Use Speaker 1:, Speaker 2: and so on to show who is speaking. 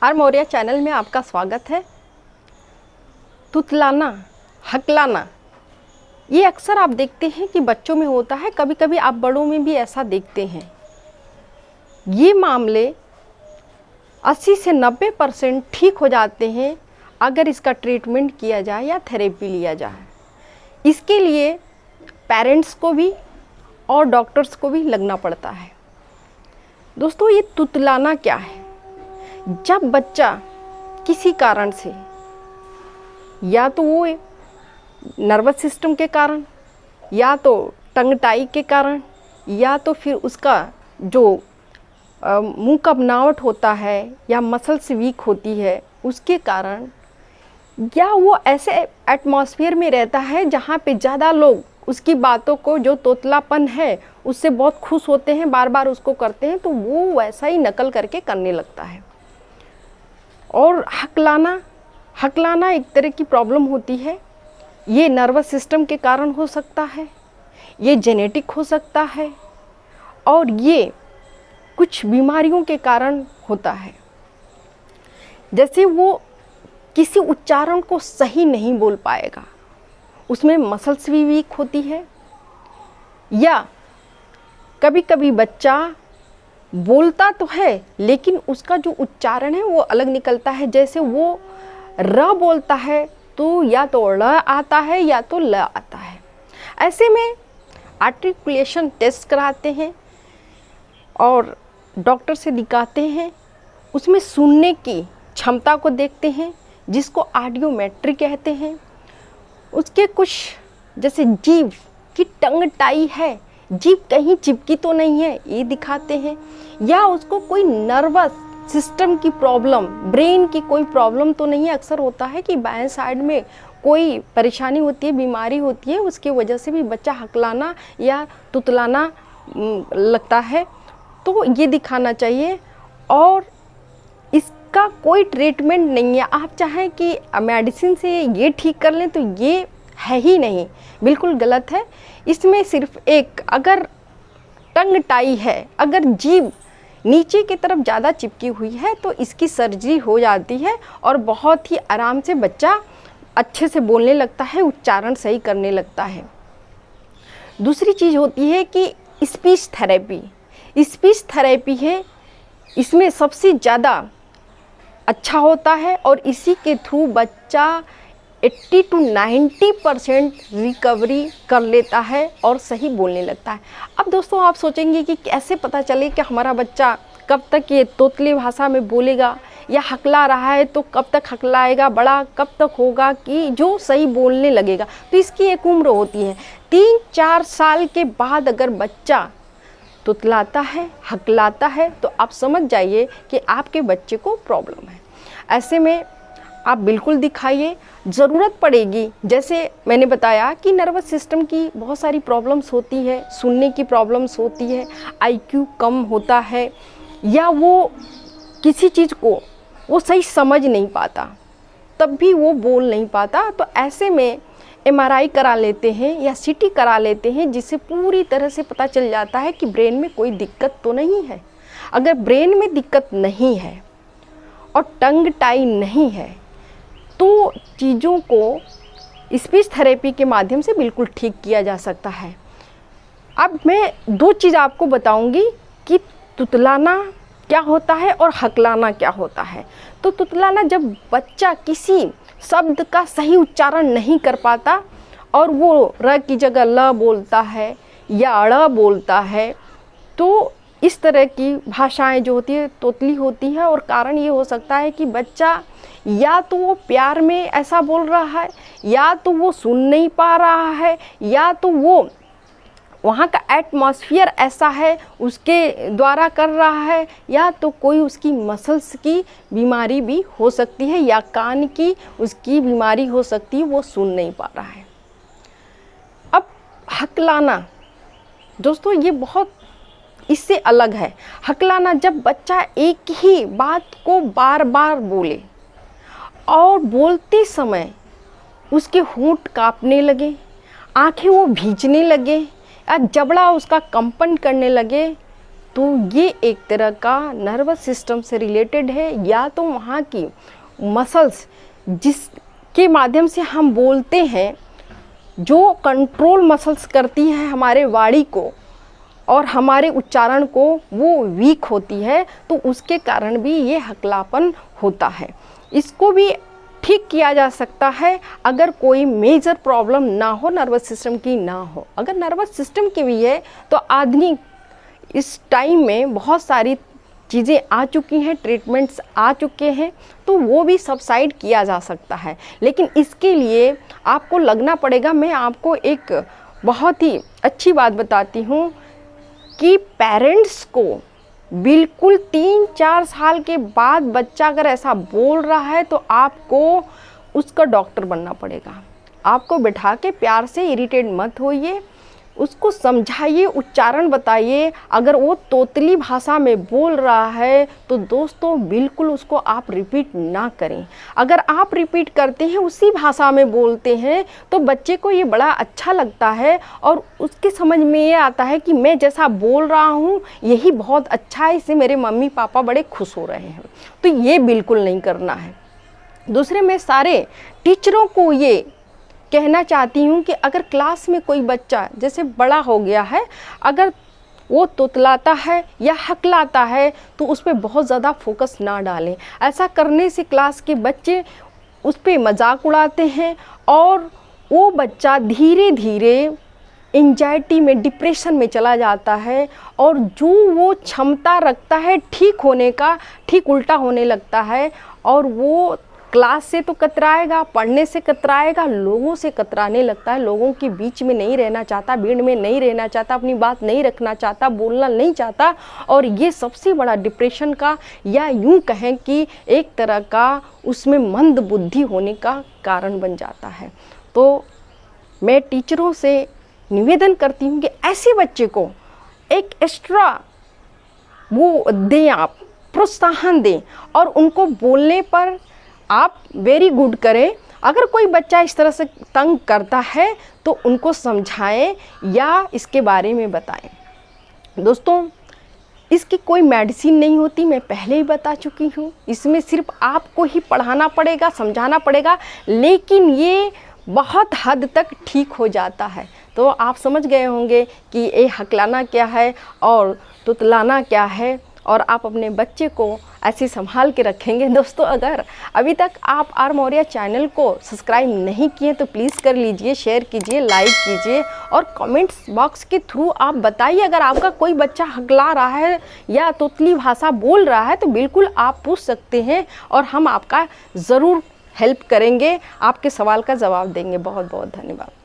Speaker 1: Are Maurya channel में आपका स्वागत है। तुतलाना, हकलाना, ये अक्सर आप देखते हैं कि बच्चों में होता है, कभी कभी आप बड़ों में भी ऐसा देखते हैं। ये मामले 80 से 90% ठीक हो जाते हैं अगर इसका ट्रीटमेंट किया जाए या थेरेपी लिया जाए। इसके लिए पेरेंट्स को भी और डॉक्टर्स को भी लगना पड़ता है। दोस्तों, ये तुतलाना क्या है? जब बच्चा किसी कारण से, या तो वो नर्वस सिस्टम के कारण, या तो टंग टाई के कारण, या तो फिर उसका जो मुंह का बनावट होता है या मसल्स वीक होती है उसके कारण, या वो ऐसे एटमॉस्फेयर में रहता है जहाँ पे ज़्यादा लोग उसकी बातों को, जो तोतलापन है उससे बहुत खुश होते हैं, बार बार उसको करते हैं, तो वो वैसा ही नकल करके करने लगता है। और हकलाना एक तरह की प्रॉब्लम होती है। ये नर्वस सिस्टम के कारण हो सकता है, ये जेनेटिक हो सकता है, और ये कुछ बीमारियों के कारण होता है। जैसे वो किसी उच्चारण को सही नहीं बोल पाएगा, उसमें मसल्स भी वीक होती है, या कभी कभी बच्चा बोलता तो है लेकिन उसका जो उच्चारण है वो अलग निकलता है। जैसे वो र बोलता है तो या तो ड़ आता है या तो ल आता है। ऐसे में आर्टिकुलेशन टेस्ट कराते हैं और डॉक्टर से दिखाते हैं, उसमें सुनने की क्षमता को देखते हैं जिसको ऑडियोमेट्री कहते हैं। उसके कुछ, जैसे जीभ की टंग टाई है, जीभ कहीं चिपकी तो नहीं है, ये दिखाते हैं, या उसको कोई नर्वस सिस्टम की प्रॉब्लम, ब्रेन की कोई प्रॉब्लम तो नहीं है। अक्सर होता है कि बाएं साइड में कोई परेशानी होती है, बीमारी होती है, उसकी वजह से भी बच्चा हकलाना या तुतलाना लगता है, तो ये दिखाना चाहिए। और इसका कोई ट्रीटमेंट नहीं है। आप चाहें कि मेडिसिन से ये ठीक कर लें तो ये है ही नहीं, बिल्कुल गलत है। इसमें सिर्फ एक, अगर टंग टाई है, अगर जीभ नीचे की तरफ ज़्यादा चिपकी हुई है तो इसकी सर्जरी हो जाती है और बहुत ही आराम से बच्चा अच्छे से बोलने लगता है, उच्चारण सही करने लगता है। दूसरी चीज़ होती है कि स्पीच थेरेपी। स्पीच थेरेपी है, इसमें सबसे ज़्यादा अच्छा होता है और इसी के थ्रू बच्चा 80 to 90% रिकवरी कर लेता है और सही बोलने लगता है। अब दोस्तों, आप सोचेंगे कि कैसे पता चले कि हमारा बच्चा कब तक ये तोतली भाषा में बोलेगा, या हकला रहा है तो कब तक हकलाएगा, बड़ा कब तक होगा कि जो सही बोलने लगेगा। तो इसकी एक उम्र होती है। 3-4 साल के बाद अगर बच्चा तुतलाता है, हकलाता है, तो आप समझ जाइए कि आपके बच्चे को प्रॉब्लम है। ऐसे में आप बिल्कुल दिखाइए। ज़रूरत पड़ेगी, जैसे मैंने बताया कि नर्वस सिस्टम की बहुत सारी प्रॉब्लम्स होती है, सुनने की प्रॉब्लम्स होती है, IQ कम होता है, या वो किसी चीज़ को वो सही समझ नहीं पाता, तब भी वो बोल नहीं पाता। तो ऐसे में MRI करा लेते हैं या CT करा लेते हैं, जिससे पूरी तरह से पता चल जाता है कि ब्रेन में कोई दिक्कत तो नहीं है। अगर ब्रेन में दिक्कत नहीं है और टंग टाई नहीं है तो चीज़ों को स्पीच थेरेपी के माध्यम से बिल्कुल ठीक किया जा सकता है। अब मैं 2 चीज़ आपको बताऊंगी कि तुतलाना क्या होता है और हकलाना क्या होता है। तो तुतलाना, जब बच्चा किसी शब्द का सही उच्चारण नहीं कर पाता और वो र की जगह ल बोलता है या अड़ बोलता है, तो इस तरह की भाषाएं जो होती है तोतली होती है। और कारण ये हो सकता है कि बच्चा या तो वो प्यार में ऐसा बोल रहा है, या तो वो सुन नहीं पा रहा है, या तो वो वहाँ का एटमॉस्फेयर ऐसा है उसके द्वारा कर रहा है, या तो कोई उसकी मसल्स की बीमारी भी हो सकती है, या कान की उसकी बीमारी हो सकती है, वो सुन नहीं पा रहा है। अब हकलाना, दोस्तों, ये बहुत इससे अलग है। हकलाना, जब बच्चा एक ही बात को बार बार बोले और बोलते समय उसके होंठ कांपने लगे, आंखें वो भींचने लगे, या जबड़ा उसका कंपन करने लगे, तो ये एक तरह का नर्वस सिस्टम से रिलेटेड है, या तो वहाँ की मसल्स जिसके माध्यम से हम बोलते हैं, जो कंट्रोल मसल्स करती है हमारे वाणी को और हमारे उच्चारण को, वो वीक होती है, तो उसके कारण भी ये हकलापन होता है। इसको भी ठीक किया जा सकता है अगर कोई मेजर प्रॉब्लम ना हो, नर्वस सिस्टम की ना हो। अगर नर्वस सिस्टम की भी है तो आधुनिक इस टाइम में बहुत सारी चीज़ें आ चुकी हैं, ट्रीटमेंट्स आ चुके हैं, तो वो भी सबसाइड किया जा सकता है। लेकिन इसके लिए आपको लगना पड़ेगा। मैं आपको एक बहुत ही अच्छी बात बताती हूँ कि पेरेंट्स को बिल्कुल 3-4 साल के बाद बच्चा अगर ऐसा बोल रहा है तो आपको उसका डॉक्टर बनना पड़ेगा। आपको बिठा के प्यार से इरिटेट मत होइए, उसको समझाइए, उच्चारण बताइए। अगर वो तोतली भाषा में बोल रहा है तो दोस्तों बिल्कुल उसको आप रिपीट ना करें। अगर आप रिपीट करते हैं, उसी भाषा में बोलते हैं, तो बच्चे को ये बड़ा अच्छा लगता है और उसके समझ में ये आता है कि मैं जैसा बोल रहा हूँ यही बहुत अच्छा है, इससे मेरे मम्मी पापा बड़े खुश हो रहे हैं। तो ये बिल्कुल नहीं करना है। दूसरे, मैं सारे टीचरों को ये कहना चाहती हूँ कि अगर क्लास में कोई बच्चा जैसे बड़ा हो गया है, अगर वो तुतलाता है या हकलाता है तो उस पर बहुत ज़्यादा फोकस ना डालें। ऐसा करने से क्लास के बच्चे उस पर मजाक उड़ाते हैं और वो बच्चा धीरे धीरे एंजाइटी में, डिप्रेशन में चला जाता है और जो वो क्षमता रखता है ठीक होने का, ठीक उल्टा होने लगता है और वो क्लास से तो कतराएगा, पढ़ने से कतराएगा, लोगों से कतराने लगता है। लोगों के बीच में नहीं रहना चाहता, भीड़ में नहीं रहना चाहता, अपनी बात नहीं रखना चाहता, बोलना नहीं चाहता, और ये सबसे बड़ा डिप्रेशन का, या यूं कहें कि एक तरह का उसमें मंद बुद्धि होने का कारण बन जाता है। तो मैं टीचरों से निवेदन करती हूँ कि ऐसे बच्चे को एक एक्स्ट्रा वो दें, आप प्रोत्साहन दें और उनको बोलने पर आप वेरी गुड करें। अगर कोई बच्चा इस तरह से तंग करता है तो उनको समझाएं या इसके बारे में बताएं। दोस्तों, इसकी कोई मेडिसिन नहीं होती, मैं पहले ही बता चुकी हूँ। इसमें सिर्फ आपको ही पढ़ाना पड़ेगा, समझाना पड़ेगा, लेकिन ये बहुत हद तक ठीक हो जाता है। तो आप समझ गए होंगे कि ये हकलाना क्या है और तुतलाना क्या है, और आप अपने बच्चे को ऐसे संभाल के रखेंगे। दोस्तों, अगर अभी तक आप आर मौर्या चैनल को सब्सक्राइब नहीं किए तो प्लीज़ कर लीजिए, शेयर कीजिए, लाइक कीजिए और कमेंट्स बॉक्स के थ्रू आप बताइए। अगर आपका कोई बच्चा हकला रहा है या तोतली भाषा बोल रहा है तो बिल्कुल आप पूछ सकते हैं और हम आपका ज़रूर हेल्प करेंगे, आपके सवाल का जवाब देंगे। बहुत बहुत धन्यवाद।